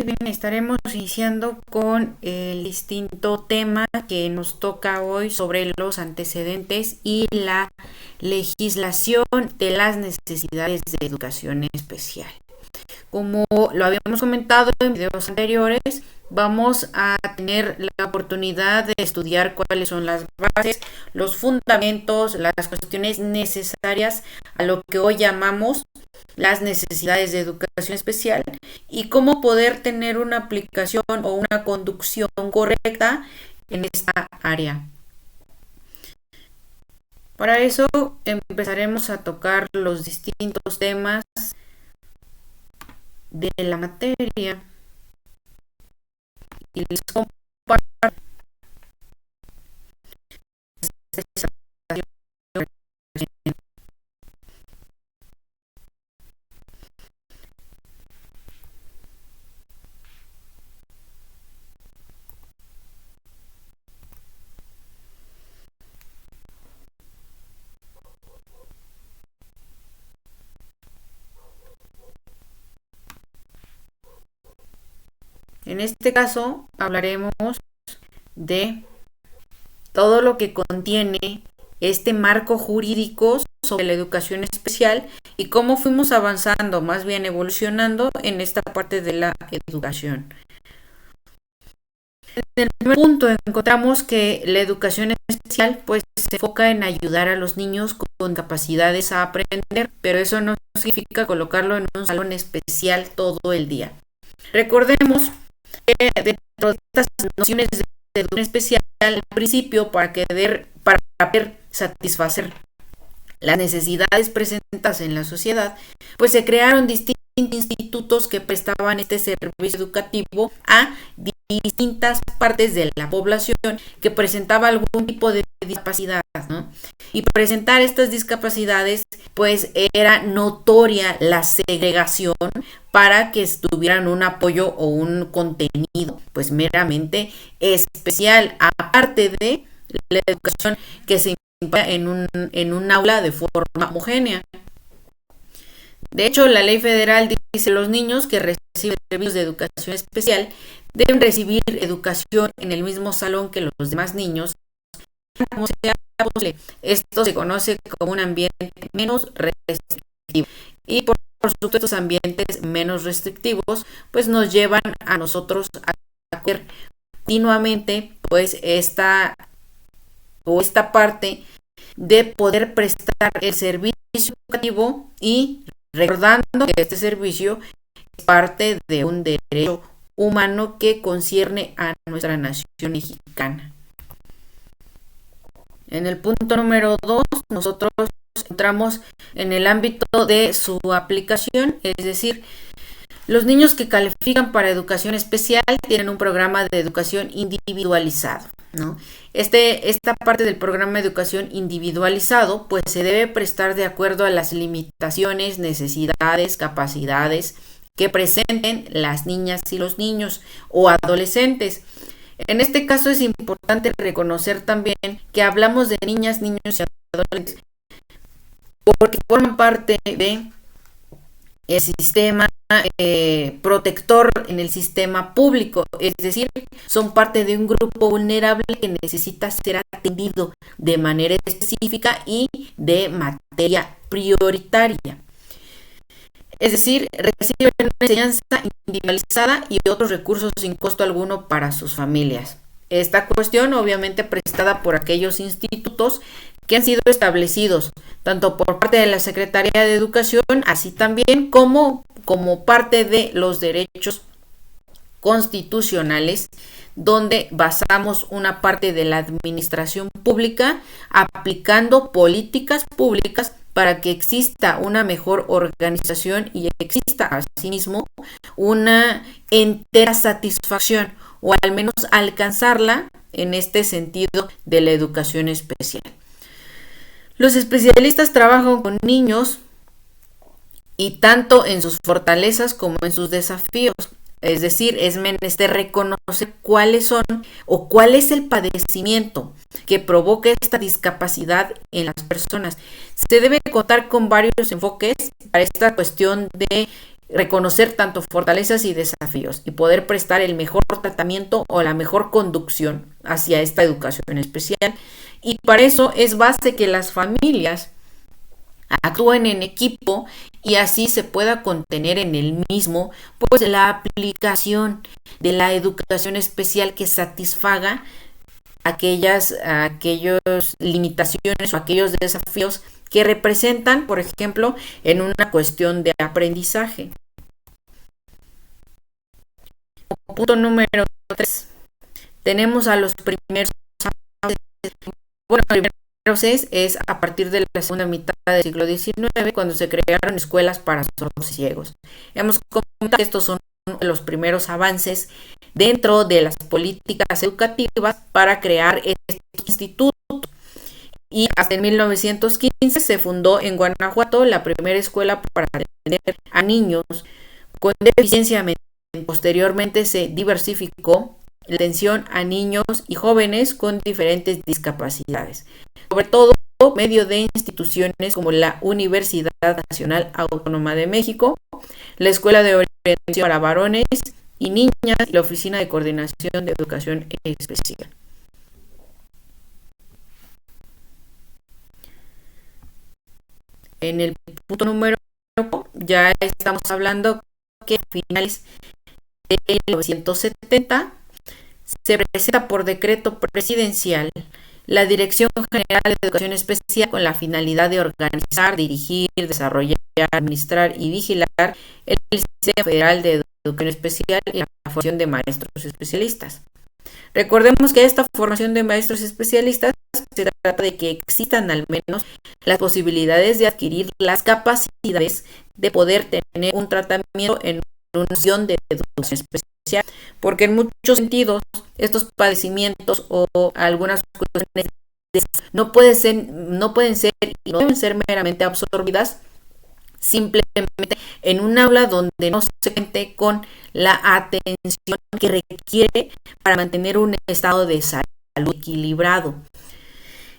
bien, estaremos iniciando con el distinto tema que nos toca hoy sobre los antecedentes y la legislación de las necesidades de educación especial. Como lo habíamos comentado en videos anteriores, vamos a tener la oportunidad de estudiar cuáles son las bases, los fundamentos, las cuestiones necesarias a lo que hoy llamamos las necesidades de educación especial y cómo poder tener una aplicación o una conducción correcta en esta área. Para eso empezaremos a tocar los distintos temas de la materia y les comparto en este caso hablaremos de todo lo que contiene este marco jurídico sobre la educación especial y cómo fuimos avanzando, más bien evolucionando en esta parte de la educación. En el primer punto encontramos que la educación especial pues se enfoca en ayudar a los niños con capacidades a aprender, pero eso no significa colocarlo en un salón especial todo el día. Recordemos que dentro de estas nociones de educación especial, al principio, para poder satisfacer las necesidades presentadas en la sociedad, pues se crearon distintos institutos que prestaban este servicio educativo a distintas partes de la población que presentaba algún tipo de discapacidad, ¿no? Y presentar estas discapacidades, pues era notoria la segregación para que tuvieran un apoyo o un contenido, pues meramente especial, aparte de la educación que se imparte en un aula de forma homogénea. De hecho, la ley federal dice que los niños que reciben servicios de educación especial deben recibir educación en el mismo salón que los demás niños, como sea posible. Esto se conoce como un ambiente menos restrictivo. Y por supuesto, estos ambientes menos restrictivos, pues nos llevan a nosotros a ver continuamente, pues esta parte de poder prestar el servicio educativo y recordando que este servicio es parte de un derecho humano que concierne a nuestra nación mexicana. En el punto número 2, nosotros entramos en el ámbito de su aplicación, es decir, los niños que califican para educación especial tienen un programa de educación individualizado, ¿no? Esta parte del programa de educación individualizado pues se debe prestar de acuerdo a las limitaciones, necesidades, capacidades que presenten las niñas y los niños o adolescentes. En este caso es importante reconocer también que hablamos de niñas, niños y adolescentes porque forman parte de el sistema protector en el sistema público, es decir, son parte de un grupo vulnerable que necesita ser atendido de manera específica y de materia prioritaria. Es decir, reciben una enseñanza individualizada y otros recursos sin costo alguno para sus familias. Esta cuestión obviamente prestada por aquellos institutos que han sido establecidos tanto por parte de la Secretaría de Educación, así también como parte de los derechos constitucionales, donde basamos una parte de la administración pública aplicando políticas públicas para que exista una mejor organización y exista asimismo una entera satisfacción o al menos alcanzarla en este sentido de la educación especial. Los especialistas trabajan con niños y tanto en sus fortalezas como en sus desafíos. Es decir, es menester reconocer cuáles son o cuál es el padecimiento que provoca esta discapacidad en las personas. Se debe contar con varios enfoques para esta cuestión de reconocer tanto fortalezas y desafíos y poder prestar el mejor tratamiento o la mejor conducción hacia esta educación especial. Y para eso es base que las familias actúen en equipo y así se pueda contener en el mismo pues la aplicación de la educación especial que satisfaga aquellas limitaciones o aquellos desafíos que representan, por ejemplo, en una cuestión de aprendizaje. Punto número 3. Tenemos a los primeros. Bueno, el primero es a partir de la segunda mitad del siglo XIX, cuando se crearon escuelas para sordos y ciegos. Hemos comentado que estos son los primeros avances dentro de las políticas educativas para crear estos institutos. Y hasta en 1915 se fundó en Guanajuato la primera escuela para atender a niños con deficiencia mental. Posteriormente se diversificó la atención a niños y jóvenes con diferentes discapacidades, sobre todo por medio de instituciones como la Universidad Nacional Autónoma de México, la Escuela de Orientación para Varones y Niñas y la Oficina de Coordinación de Educación Especial. En el punto número 1 ya estamos hablando que a finales de 1970 se presenta por decreto presidencial la Dirección General de Educación Especial con la finalidad de organizar, dirigir, desarrollar, administrar y vigilar el Sistema Federal de Educación Especial y la formación de maestros especialistas. Recordemos que esta formación de maestros especialistas se trata de que existan al menos las posibilidades de adquirir las capacidades de poder tener un tratamiento en una noción de educación especial, porque en muchos sentidos estos padecimientos o algunas cuestiones no pueden ser y no deben ser meramente absorbidas simplemente en un aula donde no se cuente con la atención que requiere para mantener un estado de salud equilibrado.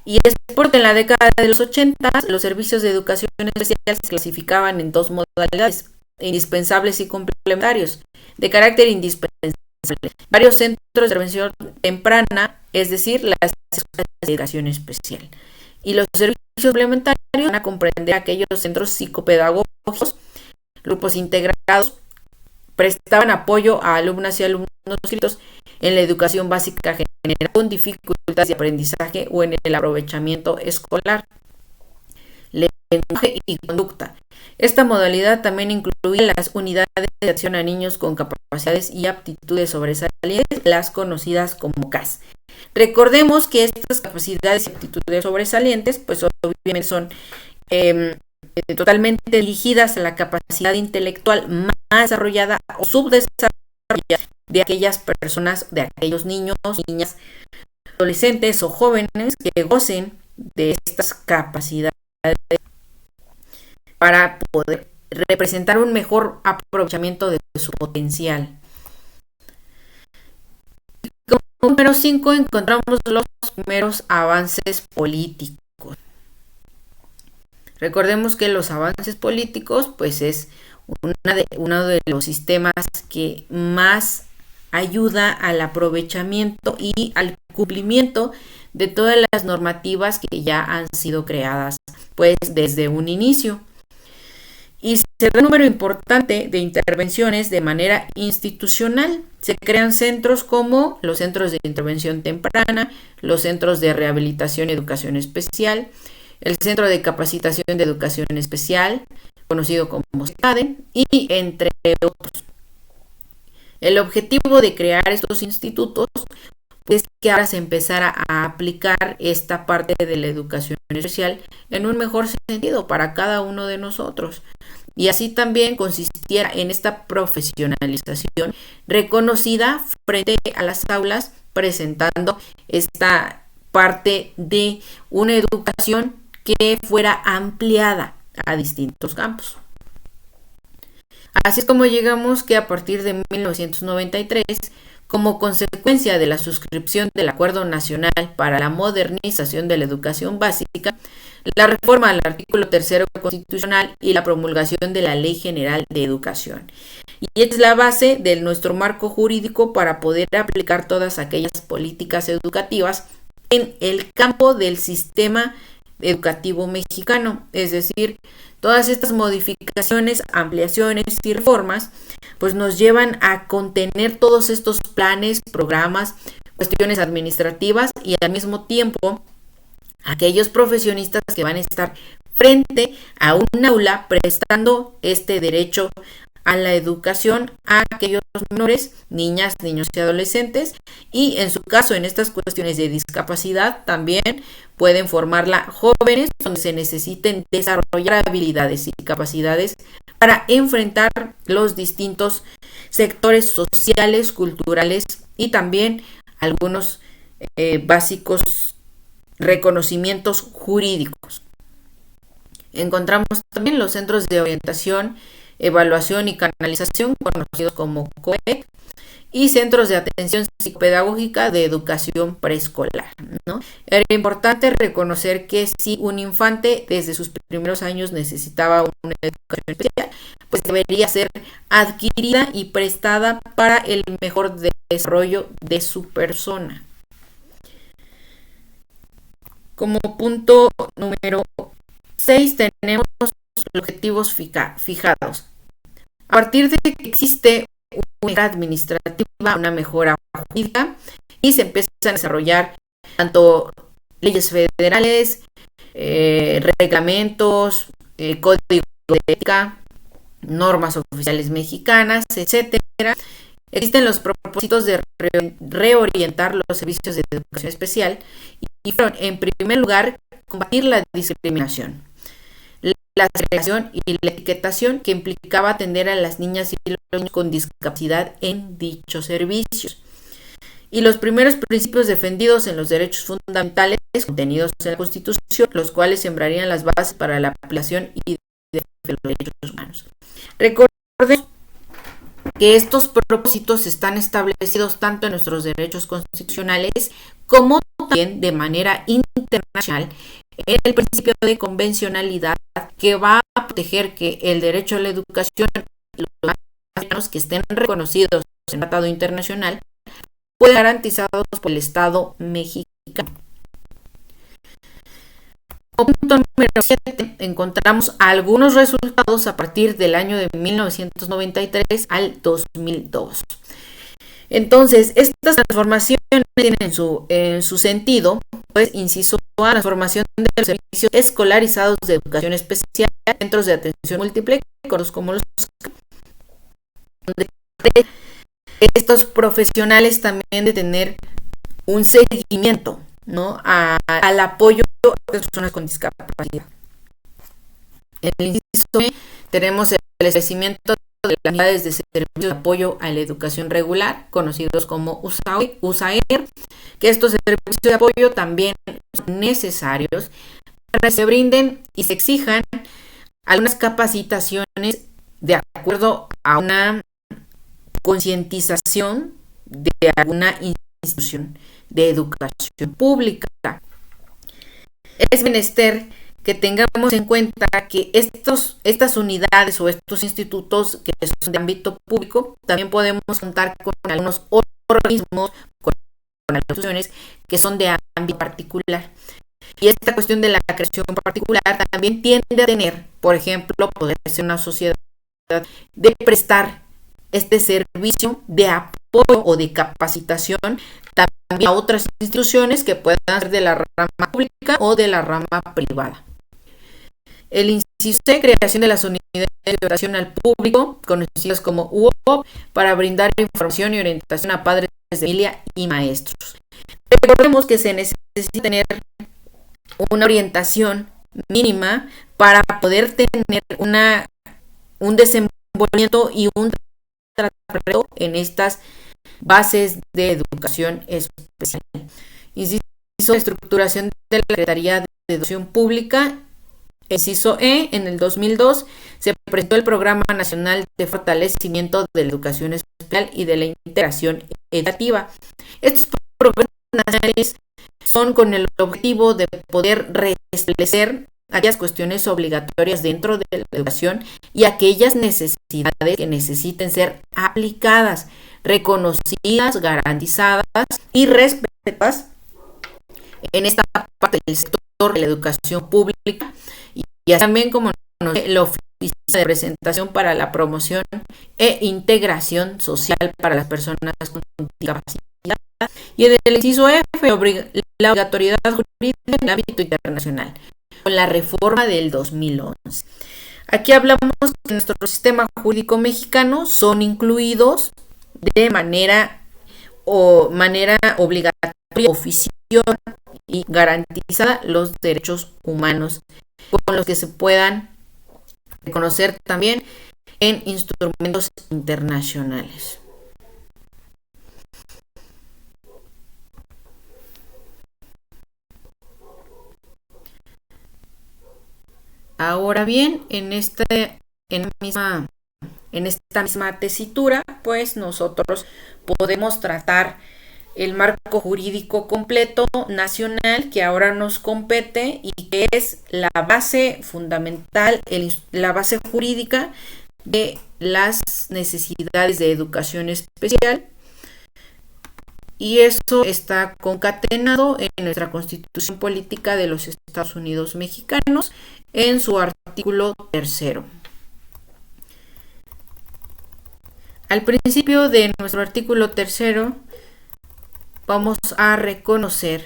Y es porque en la década de los 80 los servicios de educación especial se clasificaban en dos modalidades, indispensables y complementarios. De carácter indispensable, varios centros de intervención temprana, es decir, las escuelas de educación especial. Y los servicios complementarios van a comprender aquellos centros psicopedagógicos, grupos integrados, prestaban apoyo a alumnas y alumnos inscritos en la educación básica general con dificultades de aprendizaje o en el aprovechamiento escolar, lenguaje y conducta. Esta modalidad también incluye las unidades de atención a niños con capacidades y aptitudes sobresalientes, las conocidas como CAS. Recordemos que estas capacidades y aptitudes sobresalientes, pues obviamente son totalmente dirigidas a la capacidad intelectual más desarrollada o subdesarrollada de aquellas personas, de aquellos niños, niñas, adolescentes o jóvenes que gocen de estas capacidades para poder representar un mejor aprovechamiento de su potencial. Como número 5 encontramos los primeros avances políticos. Recordemos que los avances políticos pues es uno de los sistemas que más ayuda al aprovechamiento y al cumplimiento de todas las normativas que ya han sido creadas pues desde un inicio. Y se da un número importante de intervenciones de manera institucional. Se crean centros como los centros de intervención temprana, los centros de rehabilitación y educación especial, el Centro de Capacitación de Educación Especial, conocido como CADE, y entre otros. El objetivo de crear estos institutos es que ahora se empezara a aplicar esta parte de la educación especial en un mejor sentido para cada uno de nosotros. Y así también consistiera en esta profesionalización reconocida frente a las aulas, presentando esta parte de una educación que fuera ampliada a distintos campos. Así es como llegamos que a partir de 1993, como consecuencia de la suscripción del Acuerdo Nacional para la Modernización de la Educación Básica, la reforma al artículo 3 constitucional y la promulgación de la Ley General de Educación. Y es la base de nuestro marco jurídico para poder aplicar todas aquellas políticas educativas en el campo del sistema educativo mexicano. Es decir, todas estas modificaciones, ampliaciones y reformas pues nos llevan a contener todos estos planes, programas, cuestiones administrativas y al mismo tiempo aquellos profesionistas que van a estar frente a un aula prestando este derecho a la educación a aquellos menores, niñas, niños y adolescentes, y en su caso en estas cuestiones de discapacidad también pueden formarla jóvenes donde se necesiten desarrollar habilidades y capacidades para enfrentar los distintos sectores sociales, culturales y también algunos básicos reconocimientos jurídicos. Encontramos también los centros de orientación, evaluación y canalización, conocidos como COEC, y centros de atención psicopedagógica de educación preescolar, ¿no? Era importante reconocer que si un infante desde sus primeros años necesitaba una educación especial, pues debería ser adquirida y prestada para el mejor desarrollo de su persona. Como punto número 6 tenemos los objetivos fijados. A partir de que existe una mejora administrativa, una mejora jurídica y se empiezan a desarrollar tanto leyes federales, reglamentos, código de ética, normas oficiales mexicanas, etcétera. Existen los propósitos de reorientar los servicios de educación especial y fueron, en primer lugar, combatir la discriminación, la segregación y la etiquetación que implicaba atender a las niñas y los niños con discapacidad en dichos servicios. Y los primeros principios defendidos en los derechos fundamentales contenidos en la Constitución, los cuales sembrarían las bases para la aplicación y defensa de los derechos humanos. Recordemos que estos propósitos están establecidos tanto en nuestros derechos constitucionales como también de manera internacional en el principio de convencionalidad, que va a proteger que el derecho a la educación, los derechos que estén reconocidos en el tratado internacional, puedan ser garantizados por el Estado mexicano. Como punto número 7, encontramos algunos resultados a partir del año de 1993 al 2002. Entonces, estas transformaciones tienen su sentido, pues, inciso A, transformación de los servicios escolarizados de educación especial, centros de atención múltiple, conocidos como los donde estos profesionales también de tener un seguimiento, ¿no?, al apoyo a las personas con discapacidad. En el inciso B tenemos el establecimiento de las unidades de servicios de apoyo a la educación regular, conocidos como USAER, que estos servicios de apoyo también son necesarios para que se brinden y se exijan algunas capacitaciones de acuerdo a una concientización de alguna institución de educación pública. Es menester que tengamos en cuenta que estas unidades o estos institutos que son de ámbito público, también podemos contar con algunos organismos, con instituciones que son de ámbito particular. Y esta cuestión de la creación particular también tiende a tener, por ejemplo, poder ser una sociedad de prestar este servicio de apoyo o de capacitación también a otras instituciones que puedan ser de la rama pública o de la rama privada. El inciso C, creación de las unidades de orientación al público, conocidas como UOP, para brindar información y orientación a padres de familia y maestros. Recordemos que se necesita tener una orientación mínima para poder tener un desenvolvimiento y un trato en estas bases de educación especial. Inciso estructuración de la Secretaría de Educación Pública. Inciso E, en el 2002 se presentó el Programa Nacional de Fortalecimiento de la Educación Especial y de la Integración Educativa. Estos programas nacionales son con el objetivo de poder restablecer aquellas cuestiones obligatorias dentro de la educación y aquellas necesidades que necesiten ser aplicadas, reconocidas, garantizadas y respetadas en esta parte del sector de la educación pública, y así también como la oficina de representación para la promoción e integración social para las personas con discapacidad. Y en el inciso F, la obligatoriedad jurídica en el ámbito internacional, con la reforma del 2011. Aquí hablamos que en nuestro sistema jurídico mexicano son incluidos de manera obligatoria, oficiosa y garantizada los derechos humanos, con los que se puedan reconocer también en instrumentos internacionales. Ahora bien, en esta misma tesitura, pues nosotros podemos tratar el marco jurídico completo nacional que ahora nos compete y que es la base fundamental, la base jurídica de las necesidades de educación especial, y eso está concatenado en nuestra Constitución Política de los Estados Unidos Mexicanos en su artículo 3. Al principio de nuestro artículo 3 vamos a reconocer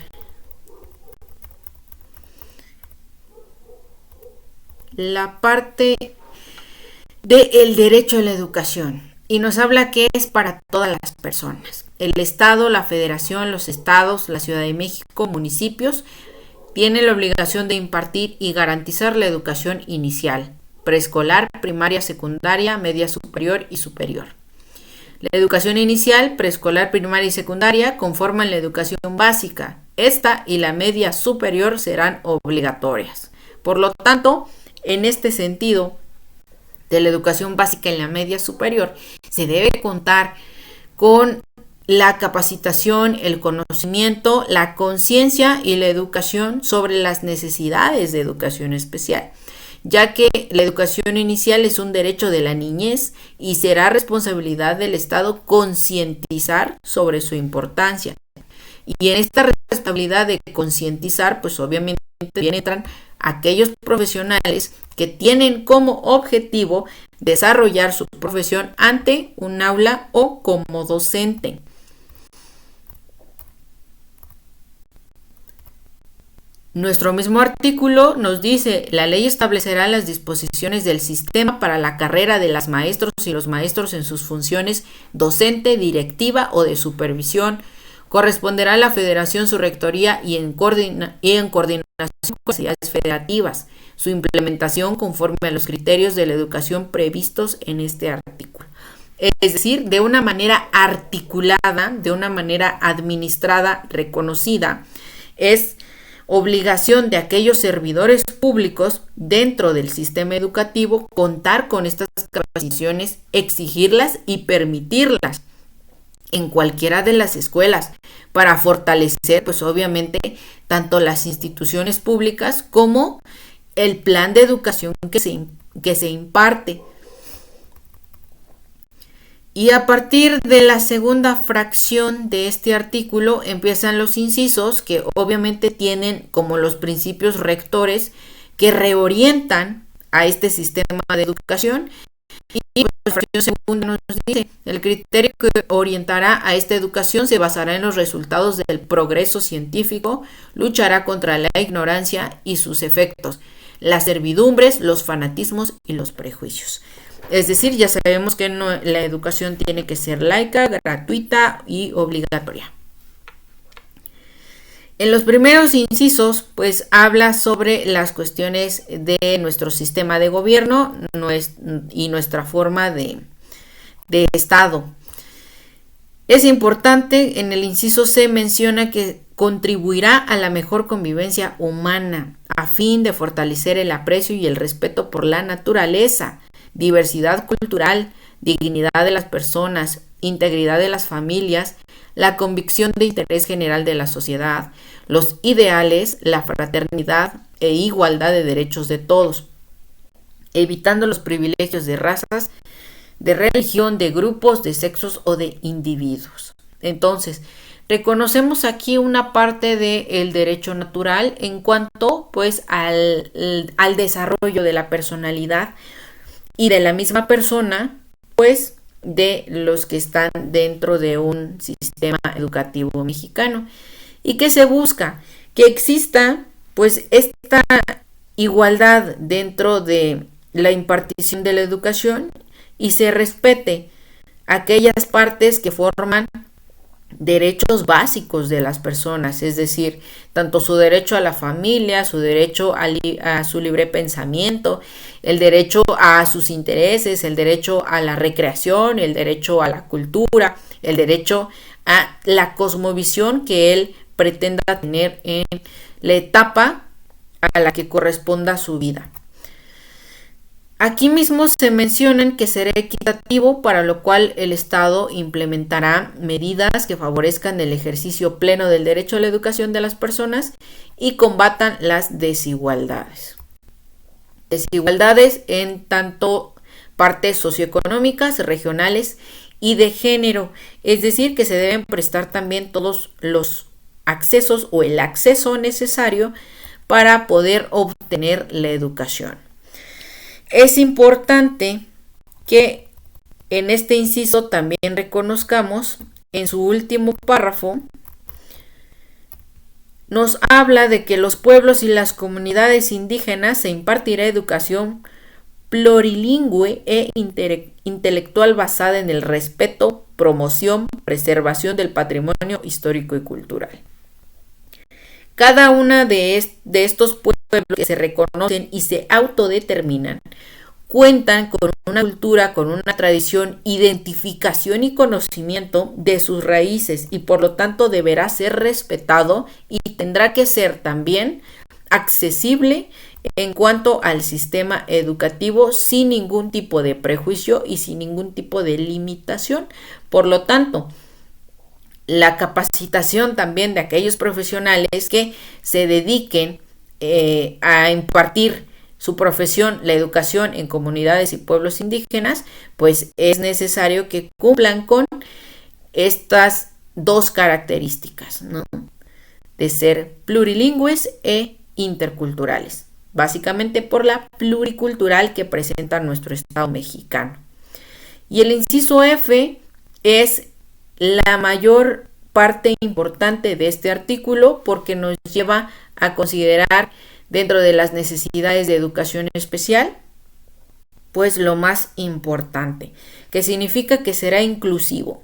la parte del derecho a la educación y nos habla que es para todas las personas. El Estado, la Federación, los estados, la Ciudad de México, municipios, tienen la obligación de impartir y garantizar la educación inicial, preescolar, primaria, secundaria, media superior y superior. La educación inicial, preescolar, primaria y secundaria conforman la educación básica. Esta y la media superior serán obligatorias. Por lo tanto, en este sentido de la educación básica y la media superior, se debe contar con la capacitación, el conocimiento, la conciencia y la educación sobre las necesidades de educación especial, ya que la educación inicial es un derecho de la niñez y será responsabilidad del Estado concientizar sobre su importancia. Y en esta responsabilidad de concientizar, pues obviamente entran aquellos profesionales que tienen como objetivo desarrollar su profesión ante un aula o como docente. Nuestro mismo artículo nos dice: la ley establecerá las disposiciones del sistema para la carrera de las maestros y los maestros en sus funciones docente, directiva o de supervisión. Corresponderá a la Federación su rectoría y en coordinación con las entidades federativas, su implementación conforme a los criterios de la educación previstos en este artículo. Es decir, de una manera articulada, de una manera administrada, reconocida, es obligación de aquellos servidores públicos dentro del sistema educativo contar con estas capacitaciones, exigirlas y permitirlas en cualquiera de las escuelas para fortalecer, pues obviamente, tanto las instituciones públicas como el plan de educación que se imparte. Y a partir de la segunda fracción de este artículo empiezan los incisos que obviamente tienen como los principios rectores que reorientan a este sistema de educación. Y la fracción segunda nos dice: el criterio que orientará a esta educación se basará en los resultados del progreso científico, luchará contra la ignorancia y sus efectos, las servidumbres, los fanatismos y los prejuicios. Es decir, ya sabemos que la educación tiene que ser laica, gratuita y obligatoria. En los primeros incisos, pues habla sobre las cuestiones de nuestro sistema de gobierno y nuestra forma de Estado. Es importante, en el inciso C menciona que contribuirá a la mejor convivencia humana a fin de fortalecer el aprecio y el respeto por la naturaleza, diversidad cultural, dignidad de las personas, integridad de las familias, la convicción de interés general de la sociedad, los ideales, la fraternidad e igualdad de derechos de todos, evitando los privilegios de razas, de religión, de grupos, de sexos o de individuos. Entonces, reconocemos aquí una parte del derecho natural en cuanto pues al desarrollo de la personalidad y de la misma persona, pues de los que están dentro de un sistema educativo mexicano. ¿Y qué se busca? Que exista pues esta igualdad dentro de la impartición de la educación y se respete aquellas partes que forman derechos básicos de las personas, es decir, tanto su derecho a la familia, su derecho a su libre pensamiento, el derecho a sus intereses, el derecho a la recreación, el derecho a la cultura, el derecho a la cosmovisión que él pretenda tener en la etapa a la que corresponda su vida. Aquí mismo se mencionan que será equitativo, para lo cual el Estado implementará medidas que favorezcan el ejercicio pleno del derecho a la educación de las personas y combatan las desigualdades. Desigualdades en tanto partes socioeconómicas, regionales y de género, es decir, que se deben prestar también todos los accesos o el acceso necesario para poder obtener la educación. Es importante que en este inciso también reconozcamos, en su último párrafo, nos habla de que los pueblos y las comunidades indígenas se impartirá educación plurilingüe e intelectual basada en el respeto, promoción, preservación del patrimonio histórico y cultural. Cada una de estos pueblos que se reconocen y se autodeterminan cuentan con una cultura, con una tradición, identificación y conocimiento de sus raíces y por lo tanto deberá ser respetado y tendrá que ser también accesible en cuanto al sistema educativo sin ningún tipo de prejuicio y sin ningún tipo de limitación. Por lo tanto, la capacitación también de aquellos profesionales que se dediquen a impartir su profesión, la educación en comunidades y pueblos indígenas, pues es necesario que cumplan con estas dos características, ¿no? De ser plurilingües e interculturales, básicamente por la pluricultural que presenta nuestro Estado mexicano. Y el inciso F es la mayor parte importante de este artículo porque nos lleva a considerar dentro de las necesidades de educación especial, pues lo más importante, que significa que será inclusivo,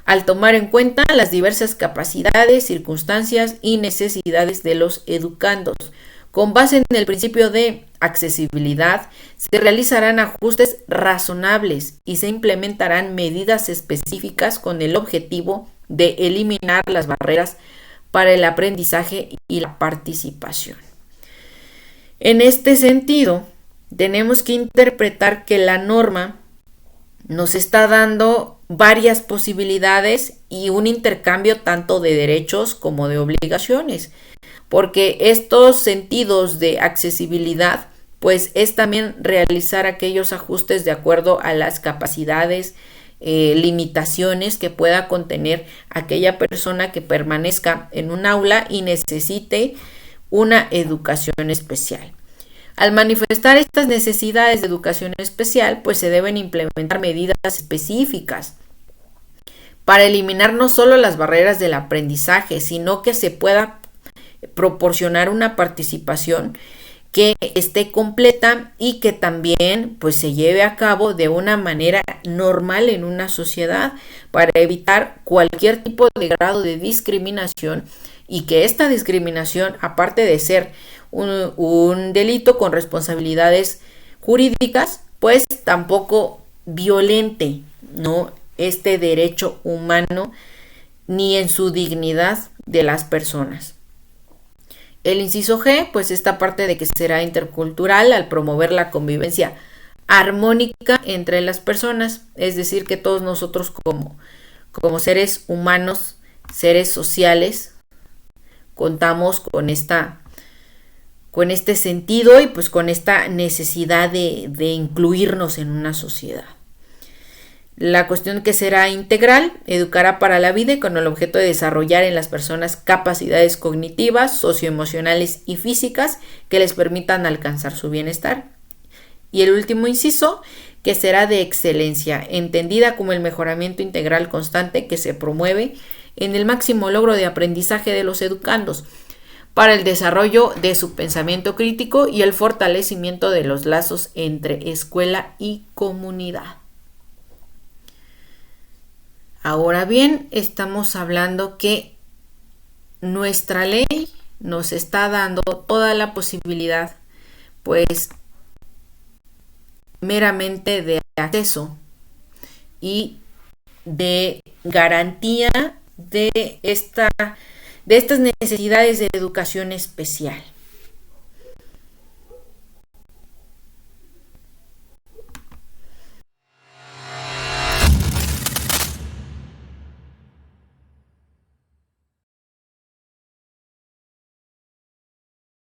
al tomar en cuenta las diversas capacidades, circunstancias y necesidades de los educandos. Con base en el principio de accesibilidad, se realizarán ajustes razonables y se implementarán medidas específicas con el objetivo de eliminar las barreras para el aprendizaje y la participación. En este sentido, tenemos que interpretar que la norma nos está dando varias posibilidades y un intercambio tanto de derechos como de obligaciones, porque estos sentidos de accesibilidad, pues es también realizar aquellos ajustes de acuerdo a las capacidades, limitaciones que pueda contener aquella persona que permanezca en un aula y necesite una educación especial. Al manifestar estas necesidades de educación especial, pues se deben implementar medidas específicas para eliminar no solo las barreras del aprendizaje, sino que se pueda proporcionar una participación que esté completa y que también pues se lleve a cabo de una manera normal en una sociedad para evitar cualquier tipo de grado de discriminación y que esta discriminación, aparte de ser un delito con responsabilidades jurídicas, pues tampoco violente, ¿no?, este derecho humano ni en su dignidad de las personas. El inciso G, pues esta parte de que será intercultural al promover la convivencia armónica entre las personas, es decir, que todos nosotros como seres humanos seres sociales, contamos con este sentido y pues con esta necesidad de incluirnos en una sociedad. La cuestión que será integral, educará para la vida y con el objeto de desarrollar en las personas capacidades cognitivas, socioemocionales y físicas que les permitan alcanzar su bienestar. Y el último inciso, que será de excelencia, entendida como el mejoramiento integral constante que se promueve en el máximo logro de aprendizaje de los educandos para el desarrollo de su pensamiento crítico y el fortalecimiento de los lazos entre escuela y comunidad. Ahora bien, estamos hablando que nuestra ley nos está dando toda la posibilidad, pues, meramente de acceso y de garantía de estas necesidades de educación especial.